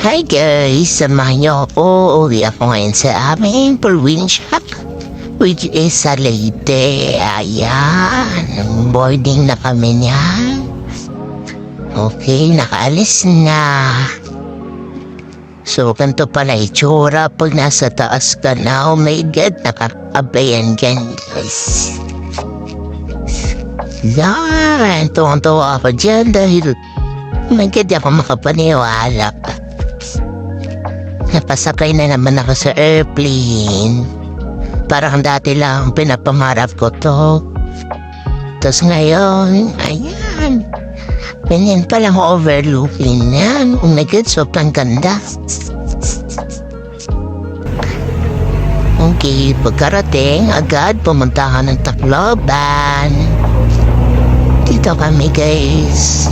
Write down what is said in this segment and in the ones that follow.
Hi guys! Samahan niyo ako. Uwi ako ngayon sa aming probinsya, which is sa Leyte. Ayan. Boarding na kami niyan. Okay, nakaalis na. So, ganito pala itsura pag nasa taas ka na. Oh my God, nakakabayan dyan guys. Yan, tuwang-tuwa ako dyan dahil oh my God, ako makapaniwala pa. Napasakay na naman ako sa airplane. Parang dati lang pinapangarap ko to. Tapos ngayon, ayan. Ganyan palang overlooking yan. Oh my God, sobrang ganda. Okay, pagkarating, agad pumuntahan ng Tacloban. Dito kami guys.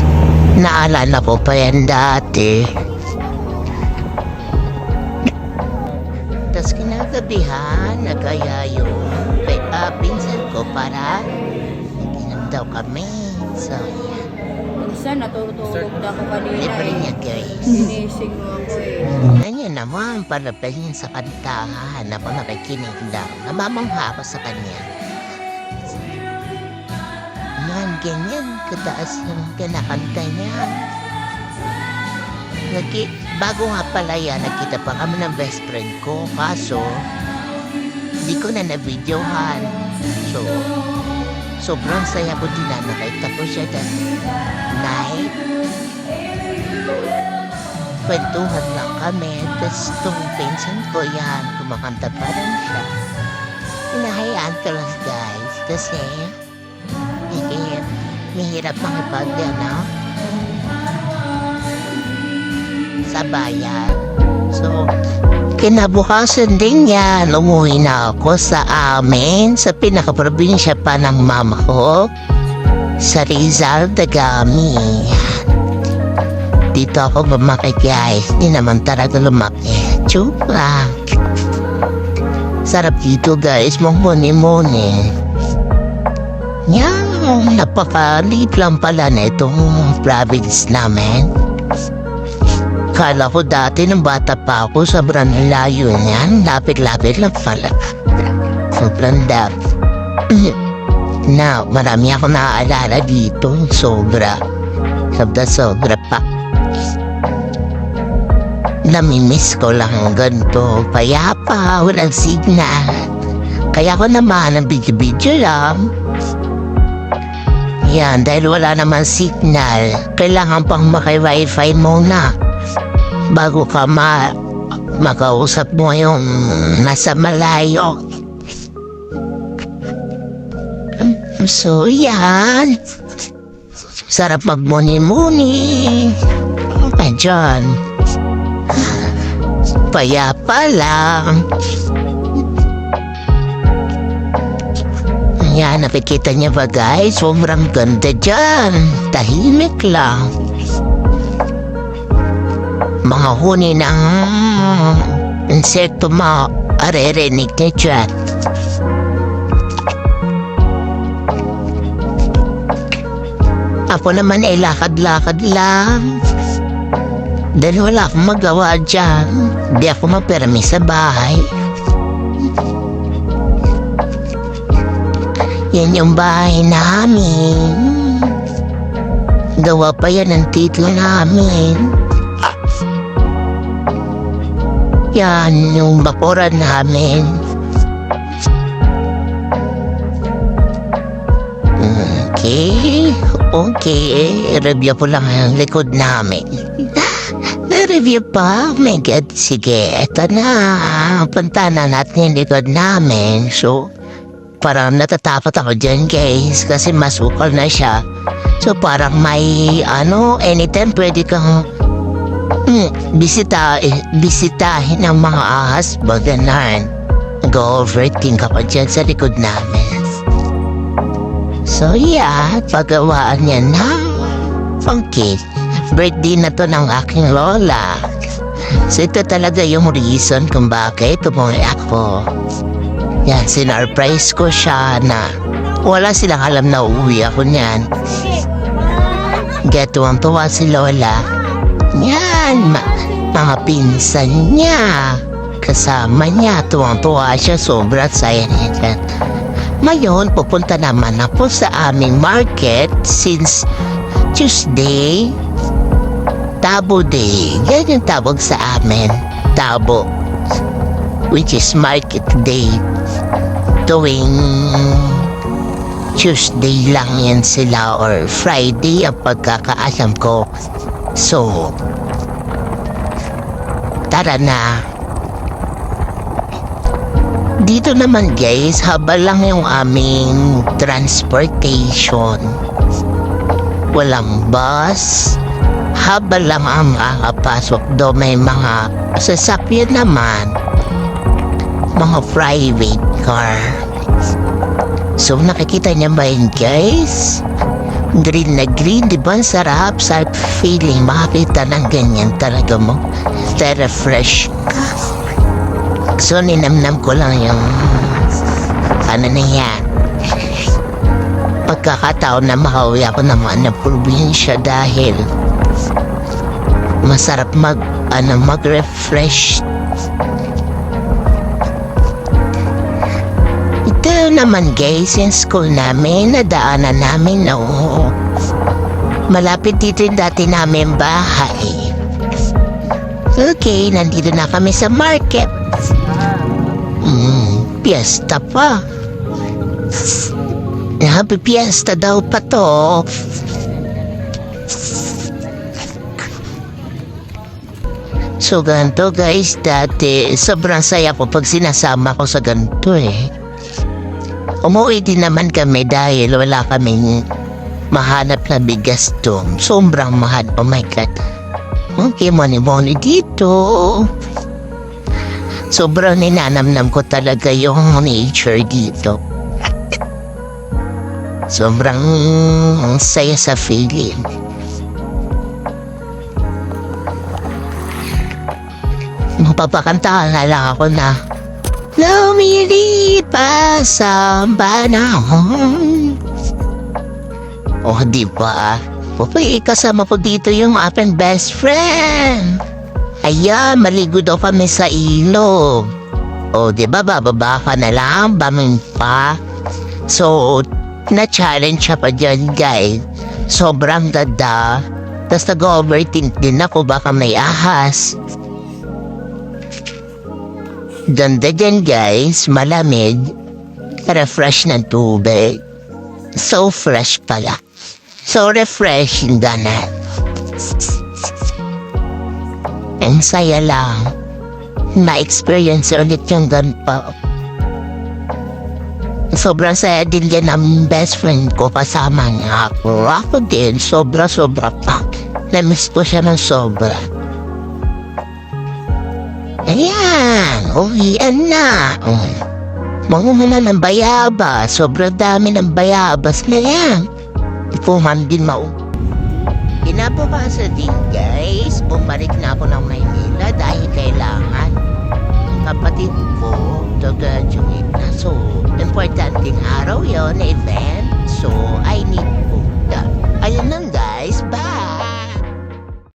Naalala ko pa yan dati. Tapos kinagabihan, nagaya yung pinsan ko para naginom daw kami. So, yan. Minsan natutulog na ako kanina Libre niya guys. Sinising mo ako eh. Ganyan naman, palapalin sa kantahan. Ako nakikinig lang. Namamangha ako sa kanya. Yan, ganyan. Kataas yung kinakanta niya. Bago nga pala yan, nagkita pa kami ng best friend ko. Kaso, hindi ko na na-videohan. So, sobrang saya ko din na nakita ko siya that night. Kwentuhan lang kami. Tapos itong pinsan ko yan, kumakanta pa rin siya. Hinahayaan ko lang guys. Kasi, mahirap makipag sa bayan. So, kinabukasan din yan, umuwi na ako sa amin, sa pinakaprobinsya pa ng mama ko, sa Rizal, Dagami. Dito ako lumaki guys, hindi naman talaga lumaki. Chupa. Sarap dito guys, mong-muni-muni. Yan, napakalit lang pala na itong province namin. Kala ko dati nung bata pa ako, sobrang layo niyan. Lapit-lapit lang pala. Sobrang lapit. Now, marami ako naaalala dito. Sobra. Sobra pa. Namimiss ko lang ganito. Payapa, walang signal. Kaya ko naman ang video lang. Yan, dahil wala naman signal, kailangan pang maki-wifi muna bago ka makausap mo yung nasa malayo. So, yan. Sarap magmuni-muni. Okay, dyan. Payapa lang. Yan, nakikita niya ba guys? Sobrang ganda dyan. Tahimik lang. Mga huni ng insekto aririnig niya dyan. Ako naman ay lakad-lakad lang. Dahil wala akong magawa dyan. Di ako mapirmi sa bahay. Yan yung bahay namin. Gawa pa yan ang tito namin. Yan yung bakuran namin. Okay. Review ko lang ang likod namin. Review pa? Oh my God, sige. Ito na. Punta na natin yung likod namin. So, parang natatakot ako dyan guys. Kasi masukal na siya. So, parang may anytime pwede kang bisitahin ng mga ahas. Baganan. Go-overthink ako dyan sa likod namin. So, yeah. Pagawaan niya ng funky. Birthday na to ng aking lola. So, ito talaga yung reason kung bakit umuwi ako. Yan, sinurprise ko siya na wala silang alam na uuwi ako niyan. Kaya tuwang-tuwa si Lola. Yan, mga pinsan niya. Kasama niya, tuwang-tuwa siya, sobra saya niya. Ngayon, pupunta naman ako sa aming market since Tuesday, Tabo Day. Yan yung tawag sa amin, Tabo, which is market day. Tuwing Tuesday lang yan sila or Friday ang pagkakaalam ko. So, tara na. Dito naman guys, haba lang yung aming transportation. Walang bus. Haba lang ang makakapasok do. May mga sasakyan naman. Mga private car. So nakikita niya ba yun guys? Green na green, di ba? Sarap sa feeling. Makakita ng ganyan talaga mo. Refresh ka. So, ninamnam ko lang yung ano na yan. Pagkakataon na makauwi ako naman na probinsya dahil masarap mag-refresh. Ito naman guys, yung school namin, nadaanan namin, malapit dito yung dati namin bahay. Okay, nandito na kami sa market. Piyesta pa. Happy Fiesta daw pa to. So ganito guys, dati sobrang saya ko pag sinasama ko sa ganito eh. Umuwi din naman kami dahil wala kaming mahanap na bigas doon. Sobrang mahal, oh my God. Okay, money dito. Sobrang ninanamnam ko talaga yung nature dito. Sobrang saya sa feeling. Mapapakantahan na lang ako na lumilipas ang panahon. Oh, di ba? Pupay, kasama ko dito yung aking best friend. Ayan, maligo daw kami sa ilog. O, di ba, bababa ka na lang, bamin pa. So, na-challenge siya pa dyan, guys. Sobrang ganda. Tapos nag-overthink din ako, baka may ahas. Ganda dyan, guys. Malamig. Refresh ng tubig. So fresh pala. So refreshing gana. Ang saya lang. Na-experience ulit yung ganito. Sobrang saya din yan ang best friend ko. Kasama niya ako. Ako din, sobra-sobra pa. Na-miss ko siya ng sobra. Ayan, uwian na. Manguha ng bayabas. Sobrang dami ng bayabas na yan. Ipuman din Pinapabasa din guys, bumalik na ako ng Maynila dahil kailangan ng kapatid ko to graduate na. So, importanteng araw yon na event. So, I need to